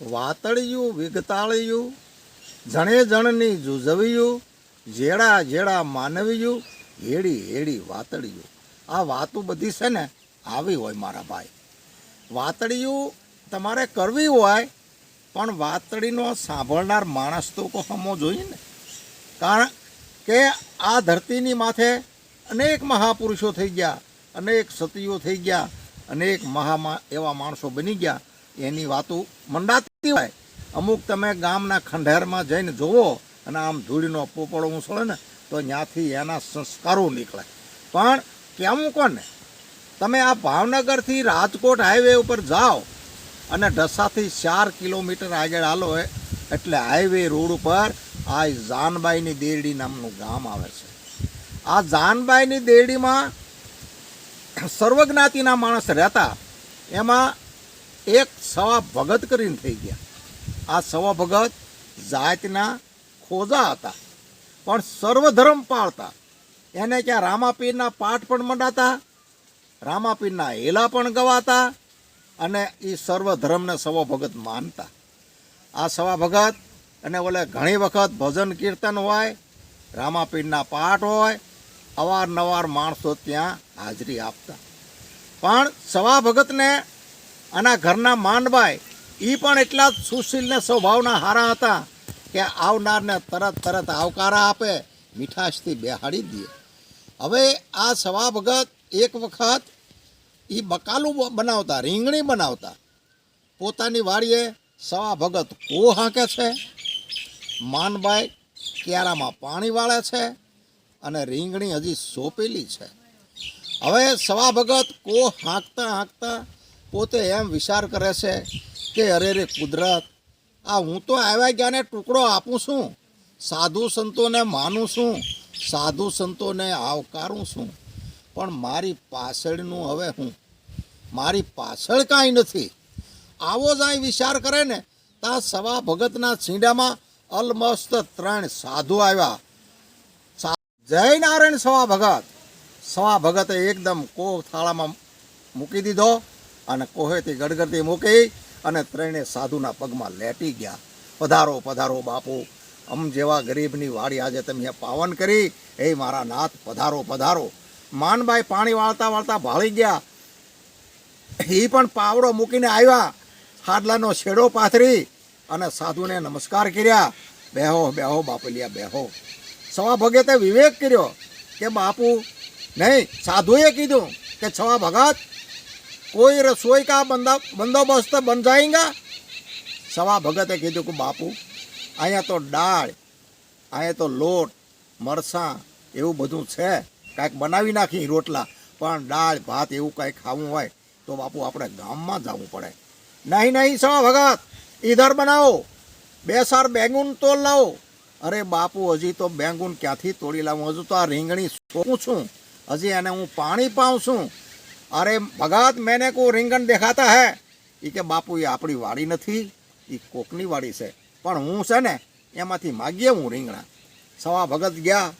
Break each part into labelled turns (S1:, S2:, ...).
S1: વાતળિયું વિગતાળિયું જણે જણની જુજવ્યું જેડા જેડા માનવ્યું હેડી હેડી વાતળિયું. આ વાતો બધી છે ને આવી હોય મારા ભાઈ. વાતળિયું તમારે કરવી હોય પણ વાતળીનો સાંભળનાર માણસ તો હમો જોઈએ ને. કારણ કે આ ધરતીની માથે અનેક મહાપુરુષો થઈ ગયા, અનેક સતીઓ થઈ ગયા, અનેક એવા માણસો બની ગયા. એની વાતો મંડાતી હોય. અમુક તમે ગામના ખંડેરમાં જઈને જોવો અને આમ ધૂળીનો પોપડો ઉછળે ને તો ત્યાંથી એના સંસ્કારો નીકળે. પણ કેવું કોને, તમે આ ભાવનગરથી રાજકોટ હાઈવે ઉપર જાઓ અને ઢસાથી 4 કિલોમીટર આગળ હાલો એટલે હાઈવે રોડ ઉપર આ જાનબાઈની દેરડી નામનું ગામ આવે છે. આ જાનબાઈની દેરડીમાં સર્વજ્ઞાતિના માણસ રહેતા. એમાં એક સવા ભગત કરીને થઈ ગયા. આ સવા ભગત જાતના ખોજા હતા પણ સર્વધર્મ પાળતા. એને ક્યાં રામાપીરના પાઠ પણ મંડાતા, રામાપીરના હેલા પણ ગવાતા અને એ સર્વધર્મને સવા ભગત માનતા. આ સવા ભગત અને ઓલે ઘણી વખત ભજન કીર્તન હોય, રામાપીરના પાઠ હોય, અવારનવાર માણસો ત્યાં હાજરી આપતા. પણ સવા ભગતને આના ઘરના માંડભાઈ એ પણ એટલા જ સુશીલ ને સ્વભાવના હારા હતા કે આવનારને તરત તરત આવકારા આપે, મીઠાશથી બેહાડી દે. હવે આ સવા ભગત એક વખત એ બકાલું બનાવતા, રીંગણી બનાવતા. પોતાની વાડીએ સવા ભગત કો હાંકે છે, માનભાઈ ક્યારામાં પાણી વાળે છે અને રીંગણી હજી સોંપેલી છે. હવે સવા ભગત કો હાંકતા હાંકતા પોતે એમ વિચાર કરે છે કે અરે રે કુદરત, આ હું તો આવ્યા ગયાને ટુકડો આપું છું, સાધુ સંતોને માનું છું, સાધુ સંતોને આવકારું છું, પણ મારી પાછળનું હવે હું, મારી પાછળ કાંઈ નથી. આવો જ અહીં વિચાર કરે ને ત્યાં સવા ભગતના છીંડામાં અલમસ્ત 3 સાધુ આવ્યા. જય નારાયણ સવા ભગત. સવા ભગતે એકદમ કોહ થાળામાં મૂકી દીધો અને કોહેથી ગડગડતી મૂકી અને 3 સાધુના પગમાં લેટી ગયા. પધારો પધારો બાપુ, અમ જેવા ગરીબની વાડી આજે તમે પાવન કરી, એ મારા નાથ પધારો પધારો. માનભાઈ પાણી વાળતા વાળતા ભાળી ગયા. એ પણ પાવડો મૂકીને આવ્યા, હાડલાનો છેડો પાથરી અને સાધુને નમસ્કાર કર્યા. બેહો બેહો બાપલિયા બેહો. સવા ભગતે વિવેક કર્યો કે બાપુ નહીં, સાધુએ કીધું કે સવા ભગત કોઈ રસોઈ કા બંદોબસ્ત બન જાएगा. સવા ભગતે કીધું કે બાપુ અહીંયા તો દાળ, અહીંયા તો લોટ, મરસાં એવું બધું છે, કાંઈક બનાવી નાખી રોટલા, પણ દાળ ભાત એવું કાંઈ ખાવું હોય તો બાપુ આપણે ગામમાં જવું પડે. નહીં નહીં સવા ભગત, ઈધર બનાવો, 2 સાર બેંગુન તોલ લાવો. અરે બાપુ હજી તો બેંગુન ક્યાંથી તોડી લાવું, હજુ તો આ રીંગણી સોંપું છું, હજી એને હું પાણી પાઉં છું. અરે ભગત મેને કો રીંગણ દેખાતા હે. એ કે બાપુ એ આપણી વાડી નથી, એ કોકની વાડી છે, પણ હું છે ને એમાંથી માગીએ હું રીંગણા. સવા ભગત ગયા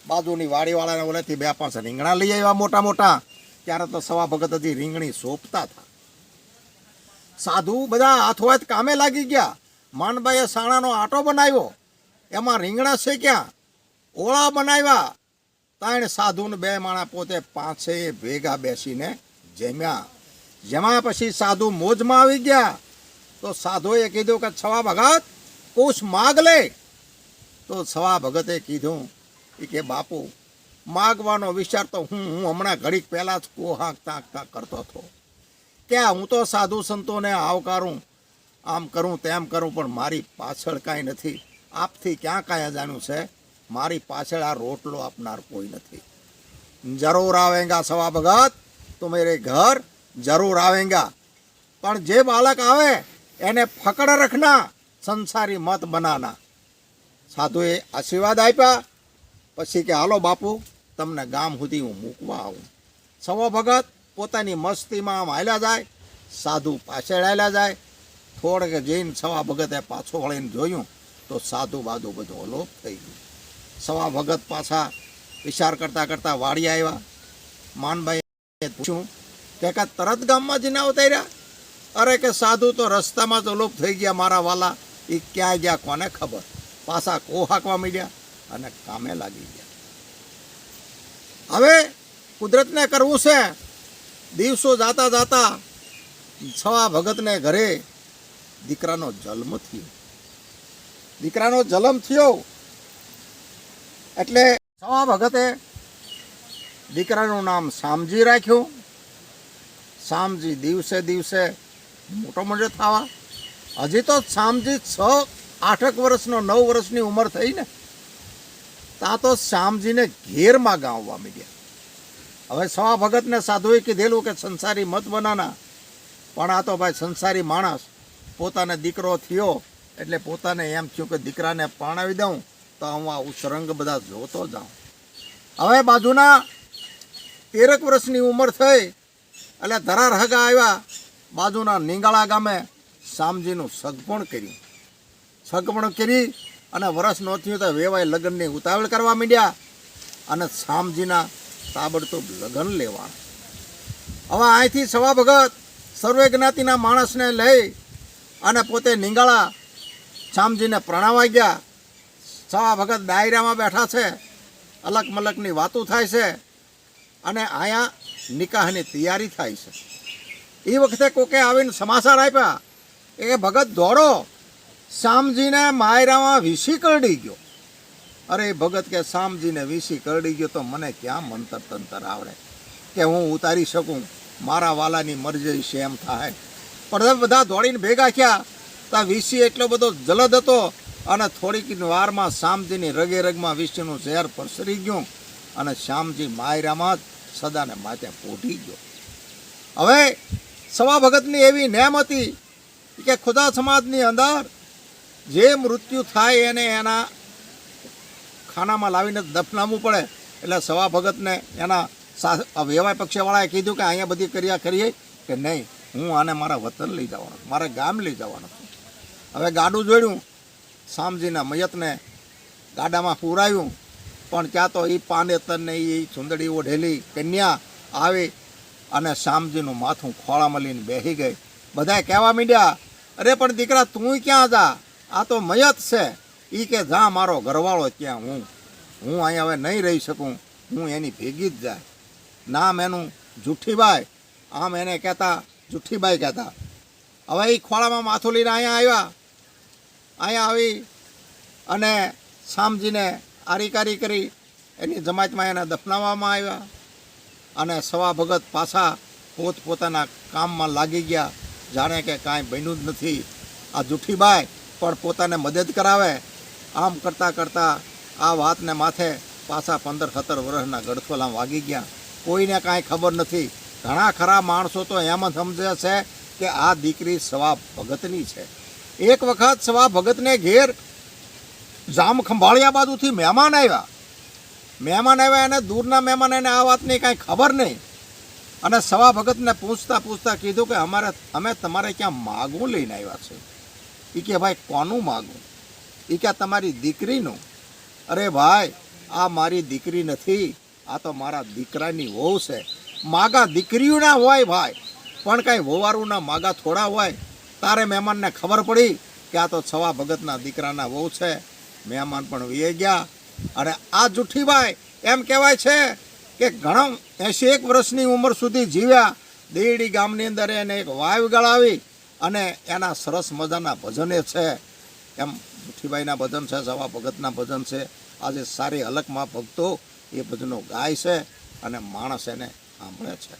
S1: બાજુની વાડીવાળાને ઓલેથી 2-5 રીંગણા લઈ આવ્યા મોટા મોટા. ત્યારે તો સવા ભગત હજી રીંગણી સોંપતા હતા. સાધુ બધા હાથોહાથ કામે લાગી ગયા. માનભાઈએ સાણાનો આટો બનાવ્યો, એમાં રીંગણા શેક્યા, ઓળા બનાવ્યા. 3 સાધુને 2 માણા પોતે 5 ભેગા બેસીને જમ્યા. જમ્યા પછી સાધુ મોજમાં આવી ગયા. તો સાધુએ કીધું કે સવા ભગત કુછ માગ લે. તો સવા ભગતે કીધું કે બાપુ માગવાનો વિચાર તો હું હમણાં ઘડીક પહેલાં જ કો હાંકતા હાંકતા કરતો હતો કે હું તો સાધુ સંતોને આવકારું, આમ કરું તેમ કરું, પણ મારી પાછળ કાંઈ નથી. આપથી ક્યાં કાંઈ અજાણ્યું છે, મારી પાછળ આ રોટલો આપનાર કોઈ નથી. જરૂર આવેગા સવા ભગત, તો મેરે ઘર જરૂર આવેગા, પણ જે બાળક આવે એને ફકડ રખના, સંસારી મત બનાના. સાધુએ આશીર્વાદ આપ્યા. પછી કે હાલો બાપુ તમને ગામ સુધી હું મૂકવા આવું. સવા ભગત પોતાની મસ્તીમાં આમ હાલ્યા જાય, સાધુ પાછળ હાલ્યા જાય. થોડેક જઈને સવા ભગતે પાછો વળીને જોયું તો સાધુ બાધુ બધું અલોપ થઈ ગયું. સવા ભગત પાછા વિચાર કરતાં કરતાં વાડી આવ્યા. માનભાઈએ પૂછ્યું કે તરત ગામમાં જઈને ઉતાર્યા? અરે કે સાધુ તો રસ્તામાં જ અલોપ થઈ ગયા મારા વાલા, એ ક્યાં ગયા કોને ખબર. પાછા કો હાંકવા માંડ્યા અને કામે લાગી ગયા. હવે કુદરતને કરવું છે. દિવસો જાતા જાતા છવા ભગતને ઘરે દીકરાનો જન્મ થયો. દીકરાનો જન્મ થયો એટલે છવા ભગતે દીકરાનું નામ શામજી રાખ્યું. શામજી દિવસે દિવસે મોટો મોટો થવા. હજી તો શામજી 6-8 વર્ષનો 9 વર્ષની ઉંમર થઈ ને, તા તો શામજીને ઘેરમાં ગાવવા માંડ્યા. હવે સવા ભગતને સાધુએ કીધેલું કે સંસારી મત બનાના, પણ આ તો ભાઈ સંસારી માણસ, પોતાને દીકરો થયો એટલે પોતાને એમ થયું કે દીકરાને પરણાવી દઉં તો હું આ ઉસરંગ બધા જોતો જાઉં. હવે બાજુના 13 વર્ષની ઉંમર થઈ એટલે ધરાર હગા આવ્યા. બાજુના નીંગાળા ગામે શામજીનું સગપણ કર્યું. સગપણ કરી અને વરસ ન થયું તો વેવાય લગ્નની ઉતાવળ કરવા માંડ્યા અને શામજીના તાબડતોબ લગ્ન લેવા. હવે અહીંથી સવા ભગત સર્વે જ્ઞાતિના માણસને લઈ અને પોતે નીંગાળા શામજીને પ્રણાવવા ગયા. સવા ભગત ડાયરામાં બેઠા છે, અલગ મલકની વાતો થાય છે અને અહીંયા નિકાહની તૈયારી થાય છે. એ વખતે કોકે આવીને સમાચાર આપ્યા કે ભગત દોડો, શામજીને માયરામાં વીસી કરડી ગયો. અરે ભગત કે શામજીને વીસી કરડી ગયો તો મને ક્યાં મંતર તંતર આવડે કે હું ઉતારી શકું, મારા વાલાની મરજી છે એમ થાય. પણ બધા દોડીને ભેગા થયા તો વીસી એટલો બધો જલદ હતો અને થોડીક વારમાં શામજીની રગે રગમાં વીસીનું ઝેર પ્રસરી ગયું અને શામજી માયરામાં જ સદાને માથે પોઢી ગયો. હવે સવા ભગતની એવી નેમ હતી કે ખુદા સમાજની અંદર જે મૃત્યુ થાય એને એના ખાનામાં લાવીને દફનાવવું પડે. એટલે સવા ભગતને એના વેવાય પક્ષવાળાએ કીધું કે અહીંયા બધી ક્રિયા કરીએ કે નહીં, હું આને મારા વતન લઈ જવાનો, મારા ગામ લઈ જવાનો છું. હવે ગાડું જોડ્યું, શામજીના મયતને ગાડામાં પૂરાયું, પણ ત્યાં તો એ પાનેતરને એ સુંદડી ઓઢેલી કન્યા આવી અને શામજીનું માથું ખોળામાં લઈને બેસી ગઈ. બધાએ કહેવા માંડ્યા, અરે પણ દીકરા તું ક્યાં જા, આ તો મયત છે. એ કે જા મારો ઘરવાળો ત્યાં, હું અહીંયા હવે નહીં રહી શકું, હું એની ભેગી જ જાય. નામ એનું જુઠ્ઠીબાઈ, આમ એને કહેતા જુઠ્ઠીબાઈ કહેતા. હવે એ ખોળામાં માથું લઈને અહીંયા આવી અને શામજીને આરીકારી કરી એની જમાતમાં એને દફનાવવામાં આવ્યા અને સવા ભગત પાછા પોતપોતાના કામમાં લાગી ગયા, જાણે કે કાંઈ બન્યું જ નથી. આ જુઠ્ઠીબાઈ પણ પોતાને મદદ કરાવે. આમ કરતાં કરતાં આ વાતને માથે પાછા 15-17 વર્ષના ગડથોલા વાગી ગયા. કોઈને કાંઈ ખબર નથી. ઘણા ખરા માણસો તો એમ જ સમજે છે કે આ દીકરી સવા ભગતની છે. એક વખત સવા ભગતને ઘેર જામ ખંભાળિયા બાજુથી મહેમાન આવ્યા એને દૂરના મહેમાન, એને આ વાતની કાંઈ ખબર નહીં. અને સવા ભગતને પૂછતા કીધું કે અમે તમારે ક્યાં માગું લઈને આવ્યા છે. એ કે ભાઈ કોનું માગું? એ કે તમારી દીકરીનું. અરે ભાઈ આ મારી દીકરી નથી, આ તો મારા દીકરાની વહુ છે. માગા દીકરીઓના હોય ભાઈ, પણ કાંઈ વહુવારુના માગા થોડા હોય. તારે મહેમાનને ખબર પડી કે આ તો સવા ભગતના દીકરાના વહુ છે. મહેમાન પણ વીએ ગયા. અને આ જુઠ્ઠીબાઈ એમ કહેવાય છે કે ઘણા 81 વર્ષની ઉંમર સુધી જીવ્યા. દેડી ગામની અંદર એને એક વાવ ગળાવી અને એના સરસ મજાના ભજને છે. એમ જુઠ્ઠીબાઈના ભજન છે, સવા ભગતના ભજન છે. આજે સારી હલકમાં ભક્તો એ ભજનો ગાય છે અને માણસ એને સાંભળે છે.